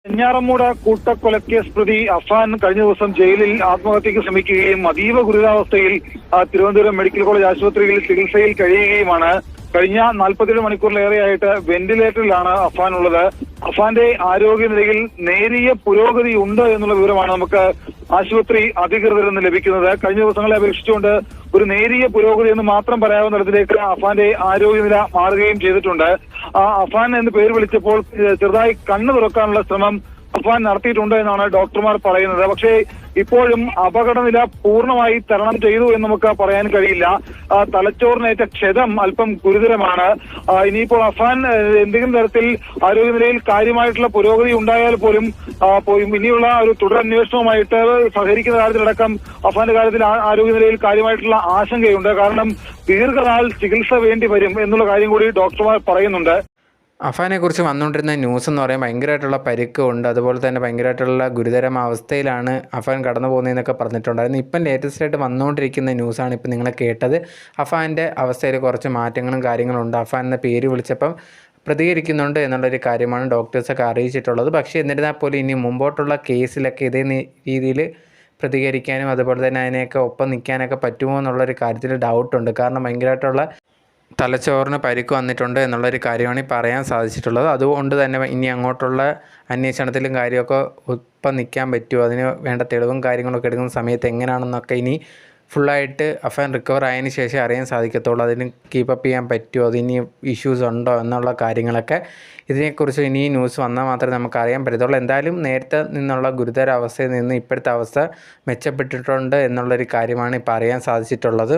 വെഞ്ഞാറമൂട് കൂട്ടക്കൊലക്കേസ് പ്രതി അഫാൻ കഴിഞ്ഞ ദിവസം ജയിലിൽ ആത്മഹത്യക്ക് ശ്രമിക്കുകയും അതീവ ഗുരുതരാവസ്ഥയിൽ തിരുവനന്തപുരം മെഡിക്കൽ കോളേജ് ആശുപത്രിയിൽ ചികിത്സയിൽ കഴിയുകയുമാണ്. കഴിഞ്ഞ 47 മണിക്കൂറിലേറെയായിട്ട് വെന്റിലേറ്ററിലാണ് അഫാൻ ഉള്ളത്. അഫാന്റെ ആരോഗ്യനിലയിൽ നേരിയ പുരോഗതി ഉണ്ട് എന്നുള്ള വിവരമാണ് നമുക്ക് ആശുപത്രി അധികൃതരിൽ നിന്ന് ലഭിക്കുന്നത്. കഴിഞ്ഞ ദിവസങ്ങളെ അപേക്ഷിച്ചുകൊണ്ട് ഒരു നേരിയ പുരോഗതി എന്ന് മാത്രം പറയാവുന്ന തരത്തിലേക്ക് അഫാന്റെ ആരോഗ്യനില മാറുകയും ചെയ്തിട്ടുണ്ട്. അഫാൻ എന്ന് പേര് വിളിച്ചപ്പോൾ ചെറുതായി കണ്ണു തുറക്കാനുള്ള ശ്രമം അഫാൻ നടത്തിയിട്ടുണ്ട് എന്നാണ് ഡോക്ടർമാർ പറയുന്നത്. പക്ഷേ ഇപ്പോഴും അപകടനില പൂർണ്ണമായി തരണം ചെയ്തു എന്ന് നമുക്ക് പറയാൻ കഴിയില്ല. തലച്ചോറിനേറ്റ ക്ഷതം അല്പം ഗുരുതരമാണ്. ഇനിയിപ്പോൾ അഫാൻ എന്തെങ്കിലും തരത്തിൽ ആരോഗ്യനിലയിൽ കാര്യമായിട്ടുള്ള പുരോഗതി ഉണ്ടായാൽ പോലും ഇനിയുള്ള ഒരു തുടരന്വേഷണവുമായിട്ട് സഹകരിക്കുന്ന കാര്യത്തിലടക്കം അഫാന്റെ കാര്യത്തിൽ ആരോഗ്യനിലയിൽ കാര്യമായിട്ടുള്ള ആശങ്കയുണ്ട്. കാരണം ദീർഘനാൾ ചികിത്സ വേണ്ടി വരും എന്നുള്ള കാര്യം കൂടി ഡോക്ടർമാർ പറയുന്നുണ്ട്. അഫാനെ കുറിച്ച് വന്നുകൊണ്ടിരുന്ന ന്യൂസ് എന്ന് പറയാൻ ഭയങ്കരമായിട്ടുള്ള പരിക്കുണ്ട്, അതുപോലെ തന്നെ ഭയങ്കരമായിട്ടുള്ള ഗുരുതരമായ അഫാൻ കടന്നു പോകുന്നതെന്നൊക്കെ പറഞ്ഞിട്ടുണ്ടായിരുന്നു. ഇപ്പം ലേറ്റസ്റ്റ് ആയിട്ട് വന്നുകൊണ്ടിരിക്കുന്ന ന്യൂസാണ് ഇപ്പം നിങ്ങൾ കേട്ടത്. അഫാൻ്റെ അവസ്ഥയിൽ കുറച്ച് മാറ്റങ്ങളും കാര്യങ്ങളും ഉണ്ട്. അഫാൻ എന്ന പേര് വിളിച്ചപ്പം പ്രതികരിക്കുന്നുണ്ട് എന്നുള്ളൊരു കാര്യമാണ് ഡോക്ടേഴ്സൊക്കെ അറിയിച്ചിട്ടുള്ളത്. പക്ഷേ എന്നിരുന്നാൽ പോലും ഇനി മുമ്പോട്ടുള്ള കേസിലൊക്കെ ഇതേ രീതിയിൽ പ്രതികരിക്കാനും അതുപോലെ തന്നെ അതിനെയൊക്കെ ഒപ്പം നിൽക്കാനൊക്കെ പറ്റുമോ എന്നുള്ളൊരു കാര്യത്തിൽ ഡൗട്ടുണ്ട്. കാരണം ഭയങ്കരമായിട്ടുള്ള തലച്ചോറിന് പരിക്ക് വന്നിട്ടുണ്ട് എന്നുള്ളൊരു കാര്യമാണ് ഈ പറയാൻ സാധിച്ചിട്ടുള്ളത്. അതുകൊണ്ട് തന്നെ ഇനി അങ്ങോട്ടുള്ള അന്വേഷണത്തിലും കാര്യമൊക്കെ ഒപ്പം നിൽക്കാൻ പറ്റുമോ, അതിന് വേണ്ട തെളിവും കാര്യങ്ങളൊക്കെ എടുക്കുന്ന സമയത്ത് എങ്ങനെയാണെന്നൊക്കെ ഇനി ഫുള്ളായിട്ട് അഫാൻ റിക്കവർ ആയതിന് ശേഷം അറിയാൻ സാധിക്കത്തുള്ളൂ. അതിന് കീപ്പപ്പ് ചെയ്യാൻ പറ്റുമോ, അതിനി ഇഷ്യൂസ് ഉണ്ടോ എന്നുള്ള കാര്യങ്ങളൊക്കെ ഇതിനെക്കുറിച്ച് ഇനി ന്യൂസ് വന്നാൽ മാത്രമേ നമുക്ക് അറിയാൻ പറ്റത്തുള്ളൂ. എന്തായാലും നേരത്തെ നിന്നുള്ള ഗുരുതരാവസ്ഥയിൽ നിന്ന് ഇപ്പോഴത്തെ അവസ്ഥ മെച്ചപ്പെട്ടിട്ടുണ്ട് എന്നുള്ളൊരു കാര്യമാണ് ഇപ്പോൾ അറിയാൻ സാധിച്ചിട്ടുള്ളത്.